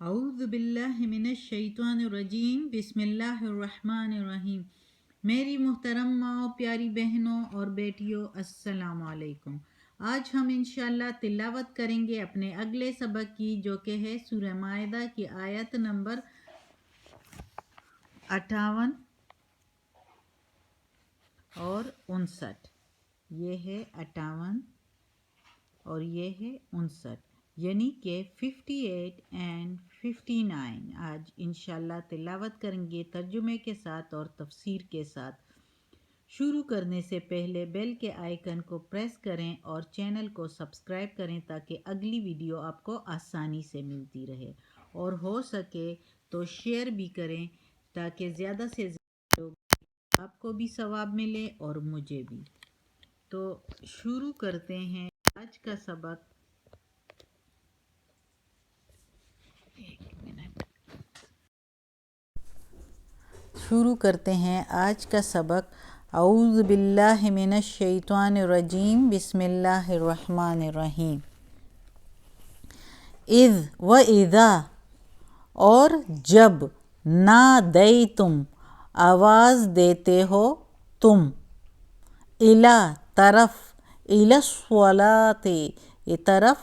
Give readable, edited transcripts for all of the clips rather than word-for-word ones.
اعوذ باللہ من الشیطان الرجیم، بسم اللہ الرحمن الرحیم۔ میری محترم ماں، پیاری بہنوں اور بیٹیوں، السلام علیکم۔ آج ہم انشاءاللہ تلاوت کریں گے اپنے اگلے سبق کی، جو کہ ہے سورہ مائدہ کی آیت نمبر 58 اور 59۔ یہ ہے 58 اور یہ ہے 59، یعنی کہ 58 اینڈ 59۔ آج انشاءاللہ تلاوت کریں گے ترجمے کے ساتھ اور تفسیر کے ساتھ۔ شروع کرنے سے پہلے بیل کے آئیکن کو پریس کریں اور چینل کو سبسکرائب کریں تاکہ اگلی ویڈیو آپ کو آسانی سے ملتی رہے، اور ہو سکے تو شیئر بھی کریں تاکہ زیادہ سے زیادہ لوگ آپ کو بھی ثواب ملے اور مجھے بھی۔ تو شروع کرتے ہیں آج کا سبق۔ آج کا سبق۔ اعوذ باللہ من الشیطان الرجیم، بسم اللہ الرحمن الرحیم۔ اذ و اذا، اور جب، نادیتم، آواز دیتے ہو تم، الی، طرف، الی الصلاۃ، طرف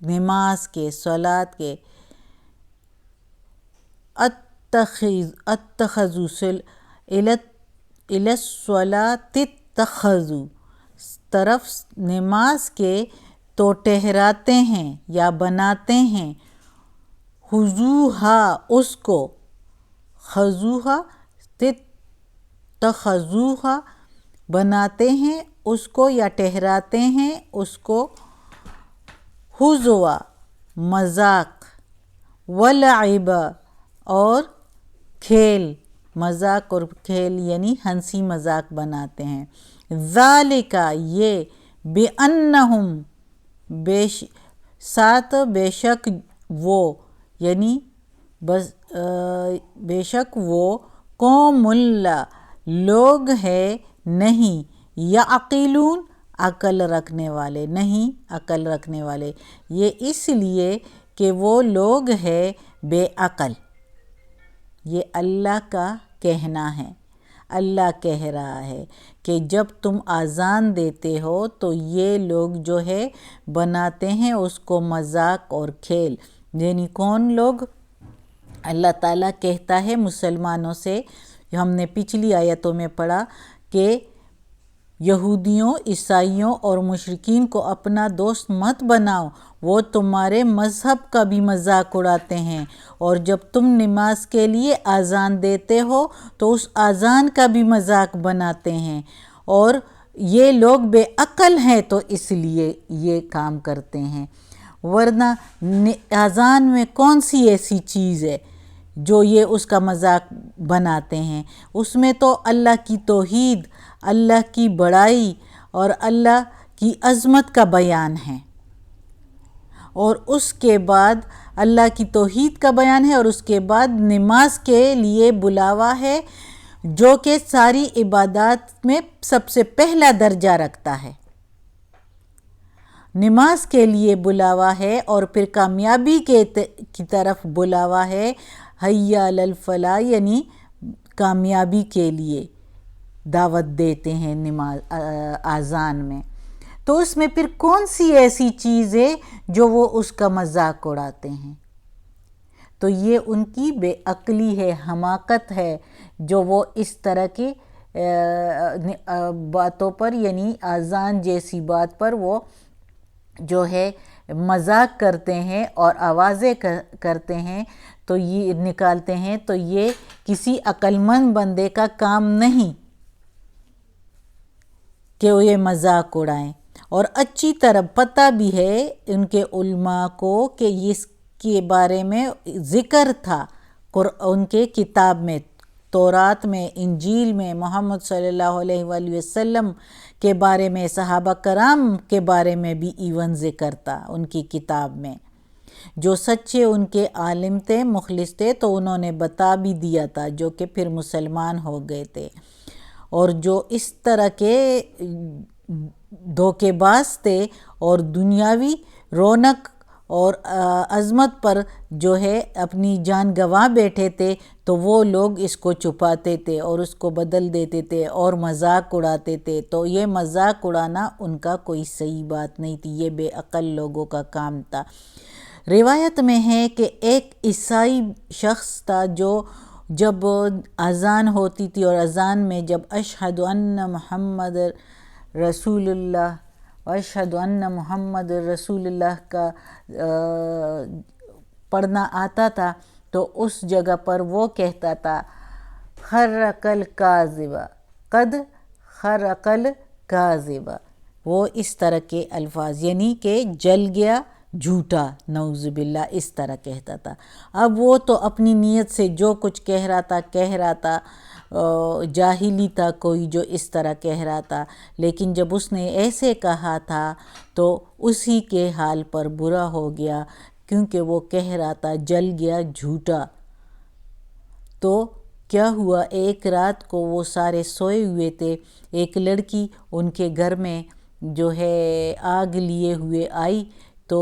نماز کے، صلاۃ کے، اتخذوا، الی الصلاۃ اتخذوا، طرف نماز کے تو ٹھہراتے ہیں یا بناتے ہیں، خضوہا، اس کو، خضوہا، اتخذوہا، بناتے ہیں اس کو یا ٹھہراتے ہیں اس کو، ہزوا، مذاق، ولعبا، اور کھیل، مذاق اور کھیل یعنی ہنسی مذاق بناتے ہیں۔ ذالک، یہ، بِأَنَّهُمْ، بے شک وہ، یعنی بے شک وہ، قوم لا، لوگ ہے نہیں، یعقلون، عقل رکھنے والے، نہیں عقل رکھنے والے، یہ اس لیے کہ وہ لوگ ہے بے عقل۔ یہ اللہ کا کہنا ہے، اللہ کہہ رہا ہے کہ جب تم اذان دیتے ہو تو یہ لوگ جو ہے بناتے ہیں اس کو مذاق اور کھیل۔ یعنی کون لوگ؟ اللہ تعالیٰ کہتا ہے مسلمانوں سے، ہم نے پچھلی آیتوں میں پڑھا کہ یہودیوں، عیسائیوں اور مشرکین کو اپنا دوست مت بناؤ، وہ تمہارے مذہب کا بھی مذاق اڑاتے ہیں، اور جب تم نماز کے لیے اذان دیتے ہو تو اس اذان کا بھی مذاق بناتے ہیں، اور یہ لوگ بے عقل ہیں تو اس لیے یہ کام کرتے ہیں۔ ورنہ اذان میں کون سی ایسی چیز ہے جو یہ اس کا مذاق بناتے ہیں؟ اس میں تو اللہ کی توحید، اللہ کی بڑائی اور اللہ کی عظمت کا بیان ہے، اور اس کے بعد اللہ کی توحید کا بیان ہے، اور اس کے بعد نماز کے لیے بلاوا ہے جو کہ ساری عبادات میں سب سے پہلا درجہ رکھتا ہے۔ نماز کے لیے بلاوا ہے، اور پھر کامیابی کی طرف بلاوا ہے، حی علی الفلاح، یعنی کامیابی کے لیے دعوت دیتے ہیں نماز اذان میں۔ تو اس میں پھر کون سی ایسی چیز ہے جو وہ اس کا مذاق اڑاتے ہیں؟ تو یہ ان کی بے عقلی ہے، حماقت ہے، جو وہ اس طرح کی باتوں پر، یعنی اذان جیسی بات پر وہ جو ہے مذاق کرتے ہیں اور آوازیں کرتے ہیں، تو یہ نکالتے ہیں، تو یہ کسی عقل مند بندے کا کام نہیں کہ وہ یہ مذاق اڑائیں۔ اور اچھی طرح پتہ بھی ہے ان کے علماء کو کہ اس کے بارے میں ذکر تھا ان کے کتاب میں، تورات میں، انجیل میں، محمد صلی اللہ علیہ وآلہ وسلم کے بارے میں، صحابہ کرام کے بارے میں بھی ایون ذکر تھا ان کی کتاب میں۔ جو سچے ان کے عالم تھے، مخلص تھے، تو انہوں نے بتا بھی دیا تھا، جو کہ پھر مسلمان ہو گئے تھے۔ اور جو اس طرح کے دھوکے باز تھے اور دنیاوی رونق اور عظمت پر جو ہے اپنی جان گنوا بیٹھے تھے، تو وہ لوگ اس کو چھپاتے تھے اور اس کو بدل دیتے تھے اور مذاق اڑاتے تھے۔ تو یہ مذاق اڑانا ان کا کوئی صحیح بات نہیں تھی، یہ بے عقل لوگوں کا کام تھا۔ روایت میں ہے کہ ایک عیسائی شخص تھا جو جب اذان ہوتی تھی اور اذان میں جب اشہد ان محمد رسول اللہ اشہد ان محمد رسول اللہ کا پڑھنا آتا تھا، تو اس جگہ پر وہ کہتا تھا خرق الکاذب قد خرق الکاذب، وہ اس طرح کے الفاظ، یعنی کہ جل گیا جھوٹا، نعوذ باللہ، اس طرح کہتا تھا۔ اب وہ تو اپنی نیت سے جو کچھ کہہ رہا تھا جاہلی تھا کوئی جو اس طرح کہہ رہا تھا، لیکن جب اس نے ایسے کہا تھا تو اسی کے حال پر برا ہو گیا، کیونکہ وہ کہہ رہا تھا جل گیا جھوٹا۔ تو کیا ہوا، ایک رات کو وہ سارے سوئے ہوئے تھے، ایک لڑکی ان کے گھر میں جو ہے آگ لیے ہوئے آئی، تو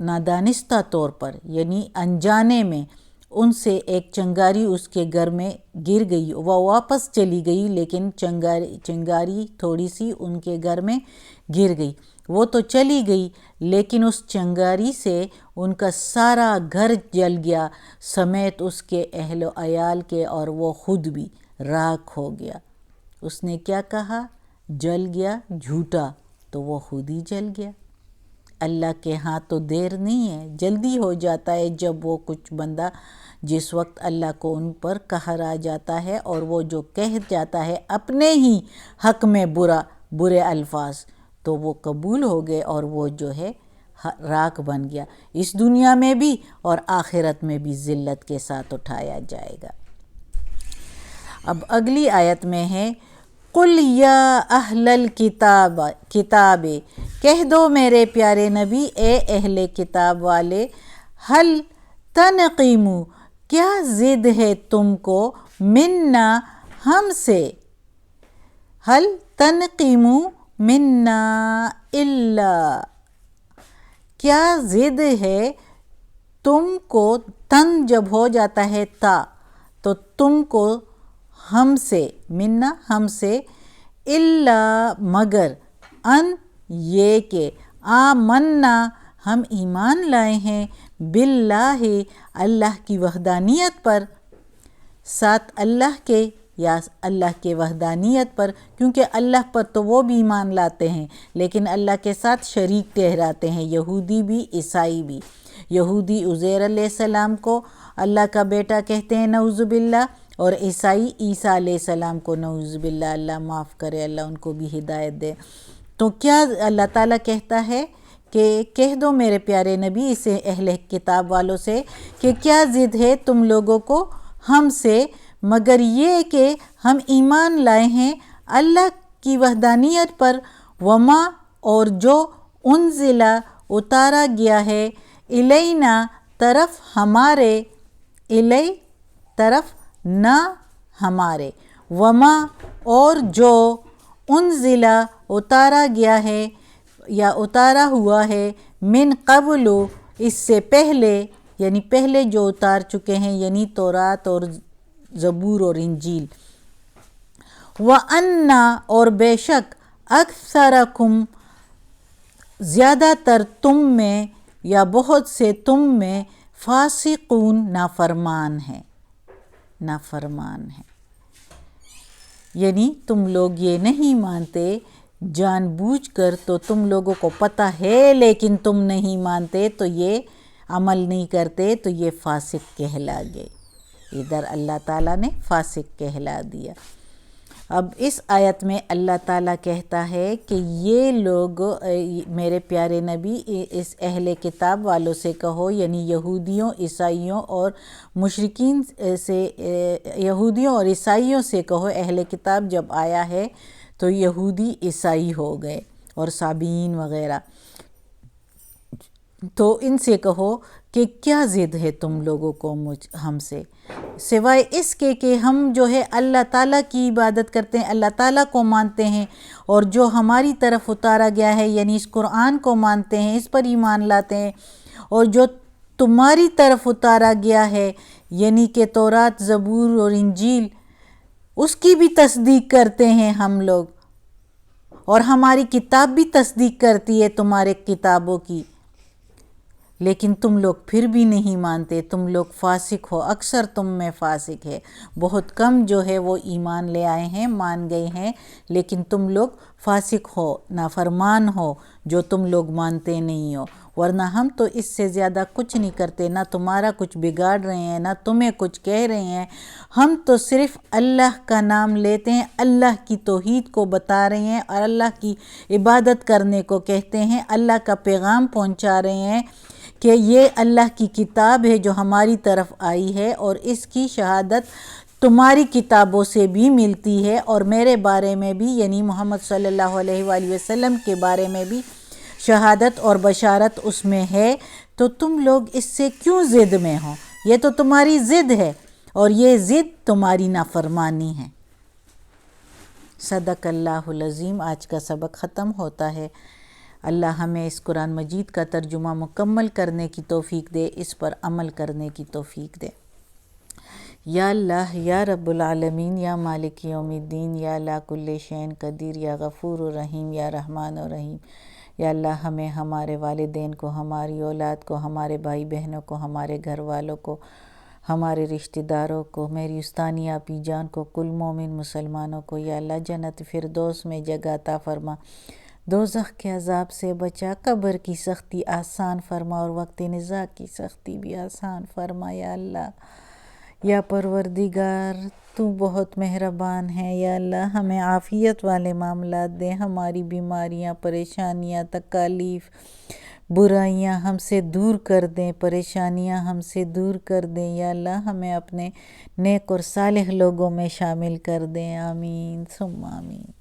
نادانستہ طور پر یعنی انجانے میں ان سے ایک چنگاری اس کے گھر میں گر گئی، وہ واپس چلی گئی لیکن چنگاری تھوڑی سی ان کے گھر میں گر گئی۔ وہ تو چلی گئی لیکن اس چنگاری سے ان کا سارا گھر جل گیا سمیت اس کے اہل و عیال کے، اور وہ خود بھی راکھ ہو گیا۔ اس نے کیا کہا؟ جل گیا جھوٹا، تو وہ خود ہی جل گیا۔ اللہ کے ہاں تو دیر نہیں ہے، جلدی ہو جاتا ہے جب وہ کچھ بندہ جس وقت اللہ کو ان پر قہر آ جاتا ہے اور وہ جو کہہ جاتا ہے اپنے ہی حق میں برے الفاظ، تو وہ قبول ہو گئے اور وہ جو ہے راکھ بن گیا، اس دنیا میں بھی اور آخرت میں بھی ذلت کے ساتھ اٹھایا جائے گا۔ اب اگلی آیت میں ہے قُلْ یا اہل الکتاب کہہ دو میرے پیارے نبی، اے اہل کتاب والے، حل تنقیموا کیا ضد ہے تم کو، منا ہم سے، حل تنقیموا منا الا کیا ضد ہے تم کو، تن جب ہو جاتا ہے تا تو تم کو ہم سے، منا ہم سے، الا مگر، ان یہ کہ آمنا ہم ایمان لائے ہیں، باللہ اللہ کی وحدانیت پر، ساتھ اللہ کے یا اللہ کے وحدانیت پر، کیونکہ اللہ پر تو وہ بھی ایمان لاتے ہیں لیکن اللہ کے ساتھ شریک ٹھہراتے ہیں، یہودی بھی عیسائی بھی۔ یہودی عزیر علیہ السلام کو اللہ کا بیٹا کہتے ہیں نعوذ باللہ، اور عیسائی عیسیٰ علیہ السلام کو نعوذ باللہ، اللہ معاف کرے، اللہ ان کو بھی ہدایت دے۔ تو کیا اللہ تعالیٰ کہتا ہے کہ کہہ دو میرے پیارے نبی اسے اہل کتاب والوں سے کہ کیا ضد ہے تم لوگوں کو ہم سے، مگر یہ کہ ہم ایمان لائے ہیں اللہ کی وحدانیت پر، وما اور جو انزلہ اتارا گیا ہے، الینا طرف ہمارے، الی طرف نہ ہمارے، وما اور جو انزلہ اتارا گیا ہے یا اتارا ہوا ہے، من قبل اس سے پہلے، یعنی پہلے جو اتار چکے ہیں، یعنی تورات اور زبور اور انجیل، وَأَنَّا اور بے شک، اکثرکم زیادہ تر تم میں یا بہت سے تم میں، فاسقون نافرمان ہیں، یعنی تم لوگ یہ نہیں مانتے جان بوجھ کر، تو تم لوگوں کو پتہ ہے لیکن تم نہیں مانتے، تو یہ عمل نہیں کرتے، تو یہ فاسق کہلا گئے۔ ادھر اللہ تعالیٰ نے فاسق کہلا دیا۔ اب اس آیت میں اللہ تعالیٰ کہتا ہے کہ یہ لوگ میرے پیارے نبی اس اہل کتاب والوں سے کہو، یعنی یہودیوں، عیسائیوں اور مشرکین سے، یہودیوں اور عیسائیوں سے کہو، اہل کتاب جب آیا ہے تو یہودی عیسائی ہو گئے اور صابئین وغیرہ، تو ان سے کہو کہ کیا ضد ہے تم لوگوں کو ہم سے، سوائے اس کے کہ ہم جو ہے اللہ تعالیٰ کی عبادت کرتے ہیں، اللہ تعالیٰ کو مانتے ہیں، اور جو ہماری طرف اتارا گیا ہے یعنی اس قرآن کو مانتے ہیں، اس پر ایمان لاتے ہیں، اور جو تمہاری طرف اتارا گیا ہے یعنی کہ تورات، زبور اور انجیل، اس کی بھی تصدیق کرتے ہیں ہم لوگ، اور ہماری کتاب بھی تصدیق کرتی ہے تمہارے کتابوں کی، لیکن تم لوگ پھر بھی نہیں مانتے، تم لوگ فاسق ہو، اکثر تم میں فاسق ہے، بہت کم جو ہے وہ ایمان لے آئے ہیں، مان گئے ہیں، لیکن تم لوگ فاسق ہو، نافرمان ہو، جو تم لوگ مانتے نہیں ہو، ورنہ ہم تو اس سے زیادہ کچھ نہیں کرتے، نہ تمہارا کچھ بگاڑ رہے ہیں، نہ تمہیں کچھ کہہ رہے ہیں، ہم تو صرف اللہ کا نام لیتے ہیں، اللہ کی توحید کو بتا رہے ہیں اور اللہ کی عبادت کرنے کو کہتے ہیں، اللہ کا پیغام پہنچا رہے ہیں کہ یہ اللہ کی کتاب ہے جو ہماری طرف آئی ہے، اور اس کی شہادت تمہاری کتابوں سے بھی ملتی ہے، اور میرے بارے میں بھی یعنی محمد صلی اللہ علیہ وآلہ وسلم کے بارے میں بھی شہادت اور بشارت اس میں ہے، تو تم لوگ اس سے کیوں ضد میں ہو؟ یہ تو تمہاری ضد ہے، اور یہ ضد تمہاری نافرمانی ہے۔ صدق اللہ العظیم۔ آج کا سبق ختم ہوتا ہے۔ اللہ ہمیں اس قرآن مجید کا ترجمہ مکمل کرنے کی توفیق دے، اس پر عمل کرنے کی توفیق دے۔ یا اللہ، یا رب العالمین، یا مالک یوم الدین، یا لا کل شین قدیر، یا غفور الرحیم، یا رحمان الرحیم۔ یا اللہ ہمیں، ہمارے والدین کو، ہماری اولاد کو، ہمارے بھائی بہنوں کو، ہمارے گھر والوں کو، ہمارے رشتہ داروں کو، میری استانی آپی جان کو، کل مومن مسلمانوں کو یا اللہ جنت فردوس میں جگہ عطا فرما، دوزخ کے عذاب سے بچا، قبر کی سختی آسان فرما اور وقت نزاع کی سختی بھی آسان فرما یا اللہ۔ یا پروردگار، تو بہت مہربان ہے یا اللہ، ہمیں عافیت والے معاملات دے، ہماری بیماریاں، پریشانیاں، تکالیف، برائیاں ہم سے دور کر دیں، پریشانیاں ہم سے دور کر دیں یا اللہ، ہمیں اپنے نیک اور صالح لوگوں میں شامل کر دیں، آمین ثم آمین۔